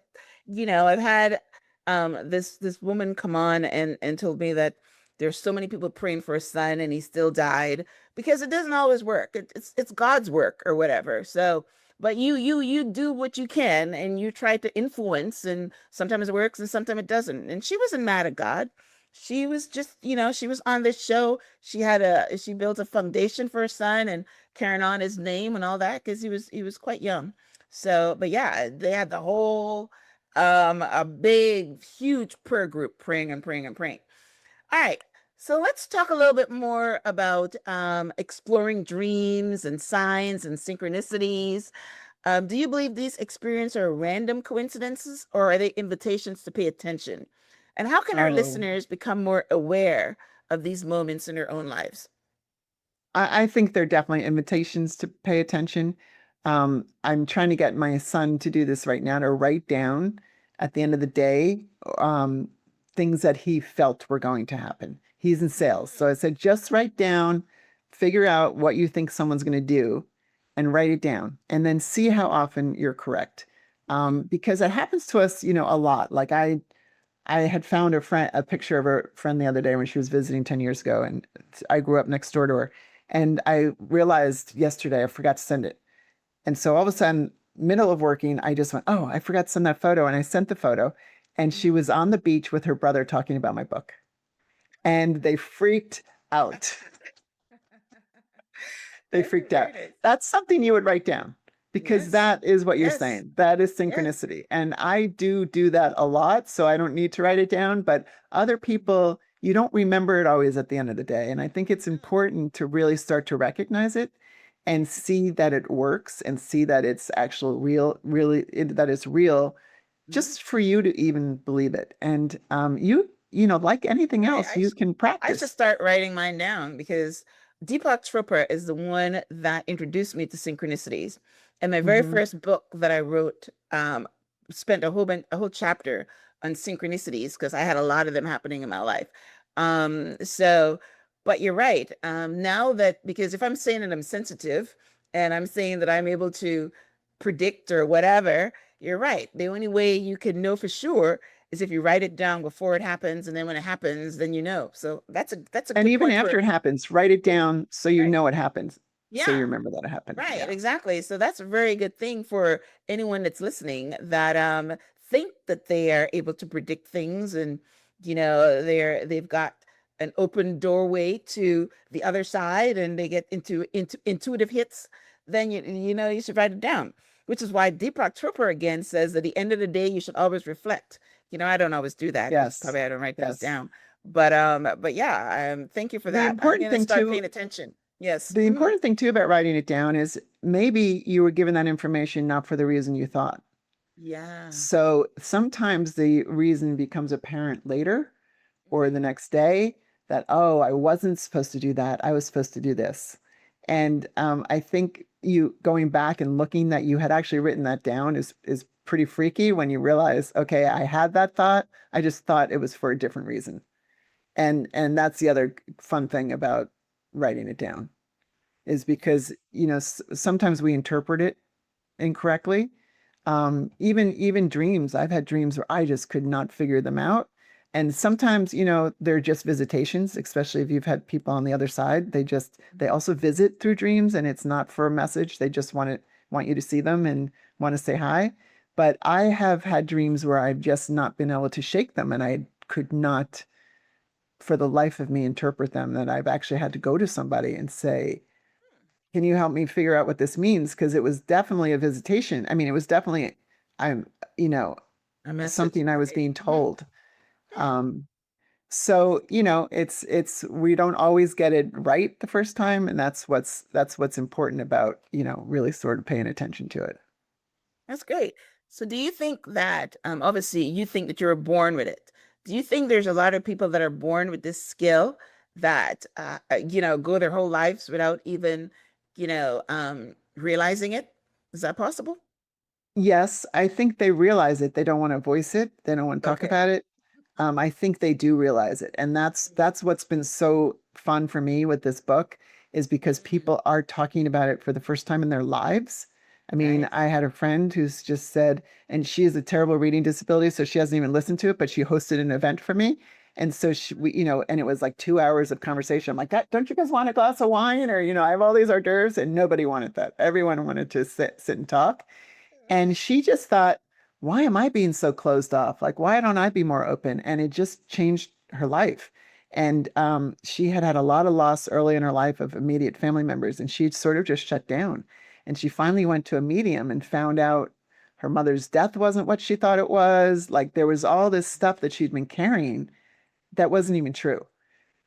I've had this woman come on and told me that there's so many people praying for a son and he still died because it doesn't always work. It's God's work or whatever. So, but you do what you can and you try to influence, and sometimes it works and sometimes it doesn't. And she wasn't mad at God. She was just, she was on this show. She built a foundation for her son and carrying on his name and all that because he was quite young. So, but yeah, they had the whole a big, huge prayer group praying and praying and praying. All right. So let's talk a little bit more about exploring dreams and signs and synchronicities. Do you believe these experiences are random coincidences, or are they invitations to pay attention? And how can our Oh, listeners become more aware of these moments in their own lives? I think they're definitely invitations to pay attention. I'm trying to get my son to do this right now, to write down at the end of the day um, things that he felt were going to happen. He's in sales. So I said, just write down, figure out what you think someone's going to do, and write it down, and then see how often you're correct. Because it happens to us, a lot. Like I had found a picture of a friend the other day when she was visiting 10 years ago, and I grew up next door to her. And I realized yesterday I forgot to send it. And so all of a sudden, middle of working, I just went, oh, I forgot to send that photo. And I sent the photo. And she was on the beach with her brother talking about my book. And they freaked out. They Very, freaked very out. nice. That's something you would write down, because Yes. that is what you're Yes. saying. That is Yes. synchronicity. And I do that a lot, so I don't need to write it down, but other people, you don't remember it always at the end of the day. And I think it's important to really start to recognize it and see that it works and see that it's actual real, really, that it's real, just for you to even believe it. And like anything Right. else, you can I should practice. start writing mine down because Deepak Chopra is the one that introduced me to synchronicities. And my very Hmm. first book that I wrote spent a whole chapter on synchronicities because I had a lot of them happening in my life. So, but you're right. Now that because if I'm saying that I'm sensitive and I'm saying that I'm able to predict or whatever, you're right. The only way you can know for sure is if you write it down before it happens, and then when it happens, then you know. So that's a And good even point after for it happens, write it yeah, down so you right. know it happens. So you Yeah, remember that it happened. right, Yeah. exactly. So that's a very good thing for anyone that's listening that think that they are able to predict things and they've got an open doorway to the other side and they get into intuitive hits, then you should write it down. Which is why Deepak Chopra again says at the end of the day you should always reflect. I don't always do that because Yes. probably I don't write things Yes. down. But yeah, thank you for The that. I'm important gonna thing start too, paying attention. Yes. the important thing too about writing it down is maybe you were given that information not for the reason you thought. Yeah. So sometimes the reason becomes apparent later or the next day that, oh, I wasn't supposed to do that. I was supposed to do this. And I think you going back and looking that you had actually written that down is pretty freaky when you realize, okay, I had that thought. I just thought it was for a different reason. And that's the other fun thing about writing it down is because, sometimes we interpret it incorrectly. Even dreams, I've had dreams where I just could not figure them out. And sometimes, they're just visitations, especially if you've had people on the other side. They also visit through dreams and it's not for a message. They just want you to see them and want to say hi. But I have had dreams where I've just not been able to shake them and I could not for the life of me interpret them, that I've actually had to go to somebody and say, can you help me figure out what this means? Because it was definitely a visitation. I mean, it was definitely, I'm, you know, A message, something I was right? being Mhm. told. Hmm. So, we don't always get it right the first time. And that's what's important about, really sort of paying attention to it. That's great. So do you think that obviously you think that you were born with it? Do you think there's a lot of people that are born with this skill that go their whole lives without even, realizing it? Is that possible? Yes, I think they realize it. They don't want to voice it. They don't want to talk Okay. about it. I think they do realize it, and that's what's been so fun for me with this book is because Mhm. people are talking about it for the first time in their lives. I mean, Right. I had a friend who's just said, and she has a terrible reading disability, so she hasn't even listened to it, but she hosted an event for me. And so and it was like 2 hours of conversation. I'm like, don't you guys want a glass of wine? Or, I have all these hors d'oeuvres, and nobody wanted that. Everyone wanted to sit and talk. And she just thought, why am I being so closed off? Like, why don't I be more open? And it just changed her life. And she had had a lot of loss early in her life of immediate family members, and she'd sort of just shut down. And she finally went to a medium and found out her mother's death wasn't what she thought it was. Like, there was all this stuff that she'd been carrying that wasn't even true.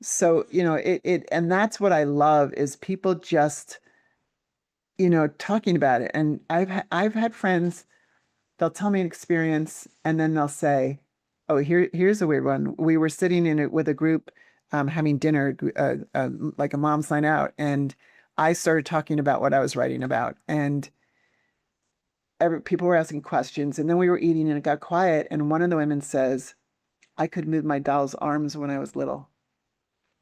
So, and that's what I love is people just, talking about it. And I've had friends, they'll tell me an experience and then they'll say, oh, here's a weird one. We were sitting in it with a group, having dinner, like a mom's night out, and I started talking about what I was writing about, and people were asking questions, and then we were eating and it got quiet, and one of the women says, I could move my doll's arms when I was little.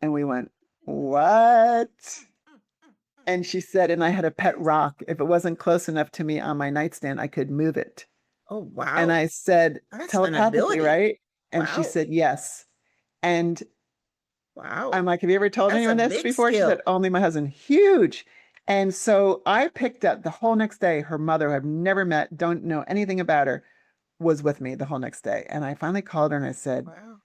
And we went, what? And she said, and I had a pet rock. If it wasn't close enough to me on my nightstand, I could move it. Oh, And wow. I said, That's an telepathically, ability. right? And she Wow. said, yes. And Wow. I'm like, have you ever told That's a anyone this big before? She said, skill. only my husband. Huge. And so I picked up the whole next day. Her mother, who I've never met, don't know anything about her, was with me the whole next day. And I finally called her and I said, Wow.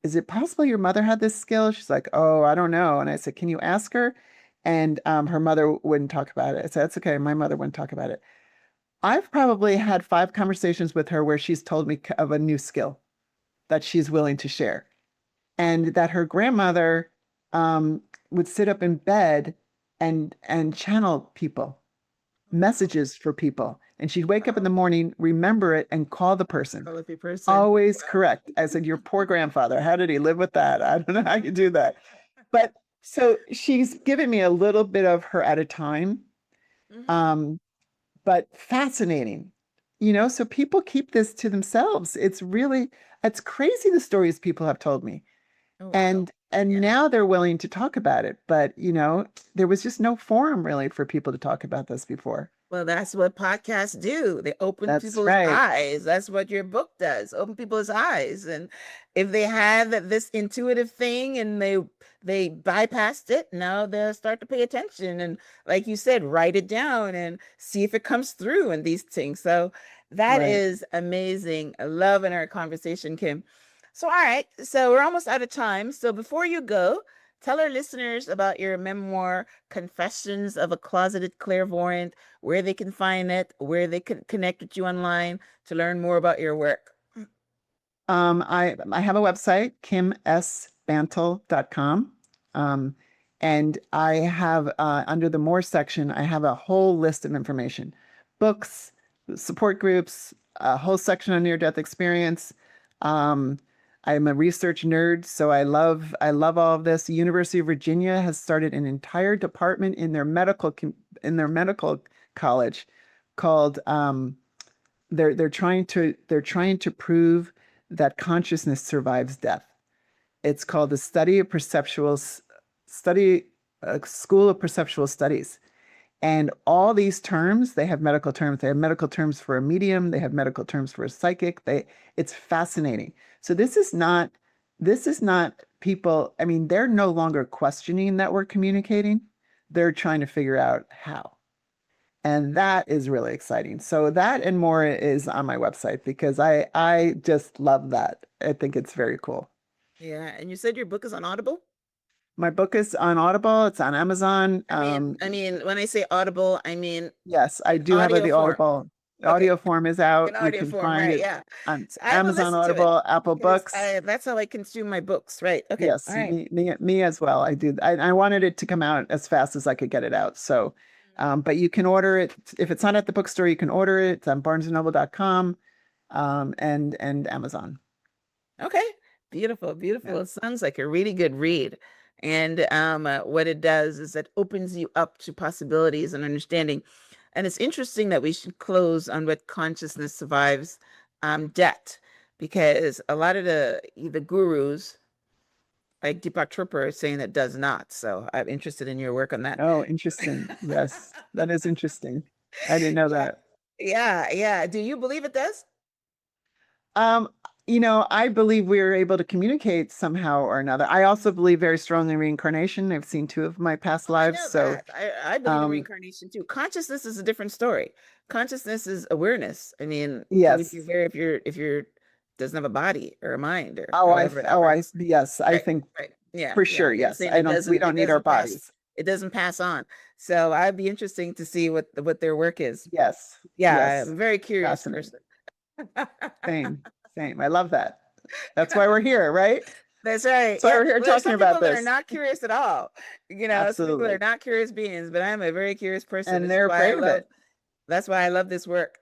is it possible your mother had this skill? She's like, oh, I don't know. And I said, can you ask her? And her mother wouldn't talk about it. I said, that's okay. My mother wouldn't talk about it. I've probably had 5 conversations with her where she's told me of a new skill that she's willing to share, and that her grandmother would sit up in bed and channel people, messages for people, and she'd wake up in the morning, remember it, and call the person. Quality person. Always correct. I said, your poor grandfather. How did he live with that? I don't know how you do that. But so she's given me a little bit of her at a time. Mhm. But fascinating, so people keep this to themselves. It's crazy the stories people have told me. Oh, wow. And Yeah. now they're willing to talk about it. But, there was just no forum really for people to talk about this before. Well, that's what podcasts do. They open That's people's right. eyes. That's what your book does. Open people's eyes. And if they had this intuitive thing and they bypassed it, now they'll start to pay attention and, like you said, write it down and see if it comes through in these things. So that Right. is amazing. I love in our conversation, Kim. So all right, so we're almost out of time. So before you go, tell our listeners about your memoir, Confessions of a Closeted Clairvoyant, where they can find it, where they can connect with you online to learn more about your work. I have a website, kimsbantle.com. And I have under the more section, I have a whole list of information, books, support groups, a whole section on near-death experience. I'm a research nerd, so I love all of this. The University of Virginia has started an entire department in their medical college called they're trying to prove that consciousness survives death. It's called the School of Perceptual Studies. And all these terms, they have medical terms. They have medical terms for a medium. They have medical terms for a psychic. It's fascinating. So this is not people. I mean, they're no longer questioning that we're communicating. They're trying to figure out how. And that is really exciting. So that and more is on my website because I just love that. I think it's very cool. Yeah, and you said your book is on Audible? My book is on Audible. It's on Amazon. I mean, when I say Audible, I mean Yes, I in do have audio the form. Audible. The Okay, audio form is in out. You audio can form, find right? it Yeah. on So I will Amazon listen to it Audible, Apple because Books. that's how I consume my books, right? Okay, Yes, all right. me as well. I do. I wanted it to come out as fast as I could get it out. So, but you can order it if it's not at the bookstore. You can order it. It's on BarnesandNoble.com, and Amazon. Okay, beautiful, beautiful. Yeah. It sounds like a really good read. And what it does is it opens you up to possibilities and understanding. And it's interesting that we should close on what consciousness survives debt, because a lot of the gurus, like Deepak Chopra, is saying that does not. So I'm interested in your work on that. Oh, interesting. Yes, that is interesting. I didn't know Yeah, that. yeah, yeah. Do you believe it does? Um, I believe we are able to communicate somehow or another. I also believe very strongly in reincarnation. I've seen 2 of my past Oh, I lives. know So, that. I believe in um, reincarnation too. Consciousness is a different story. Consciousness is awareness. I mean, can we be yes. aware if you're doesn't have a body or a mind or however that works? Yes, I Right, think right. Yeah, for yeah. sure. You're Yes. saying it We doesn't don't need our bodies. it doesn't pass on. So I'd be interesting to see what their work is. Yes. Yeah, Yes. I'm a very curious Fascinating. person. Same. Same. I love that. That's why we're here, right? That's right. That's why Yep. we're here Well, there's talking some about people that are this. not curious at all. Some people are Absolutely. not curious beings, but I'm a very curious person. And they're afraid of it. That's why I love this work.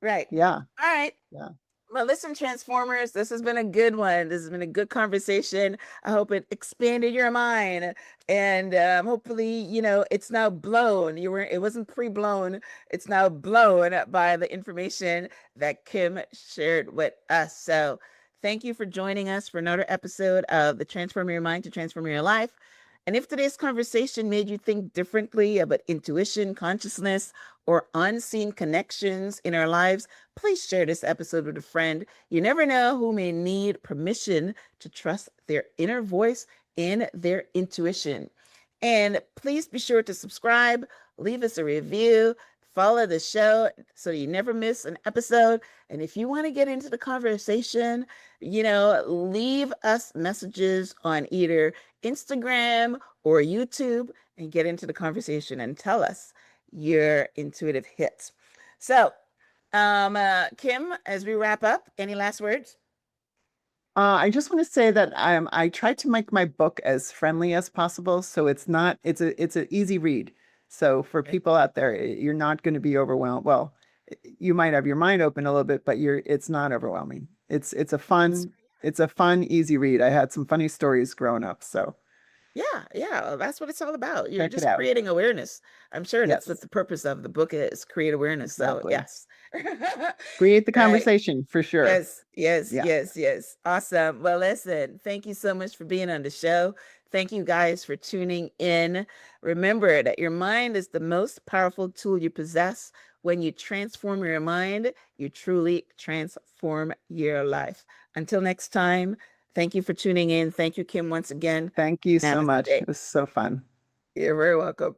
Right. Yeah. All right. Yeah. Well, listen, Transformers, this has been a good one. This has been a good conversation. I hope it expanded your mind, and hopefully, it's now blown. It wasn't pre-blown. It's now blown by the information that Kim shared with us. So, thank you for joining us for another episode of the Transform Your Mind to Transform Your Life. And if today's conversation made you think differently about intuition, consciousness, or unseen connections in our lives, please share this episode with a friend. You never know who may need permission to trust their inner voice and their intuition. And please be sure to subscribe, leave us a review, follow the show so you never miss an episode. And if you want to get into the conversation, leave us messages on either Instagram or YouTube and get into the conversation and tell us your intuitive hits. So, Kim, as we wrap up, any last words? I just want to say that I try to make my book as friendly as possible, so it's not it's an easy read. So for Okay. people out there, you're not going to be overwhelmed. Well, you might have your mind open a little bit, but it's not overwhelming. It's a fun, easy read. I had some funny stories growing up, so Yeah, that's what it's all about. You're check it just out. creating awareness. I'm sure that's what Yes, the purpose of the book is, create awareness. So exactly. yes. Create the Right. conversation for sure. Yeah. Yes. Awesome. Well, listen, thank you so much for being on the show. Thank you guys for tuning in. Remember that your mind is the most powerful tool you possess. When you transform your mind, you truly transform your life. Until next time, thank you for tuning in. Thank you, Kim, once again. Thank you so much. Namaste. It was so fun. You're very welcome.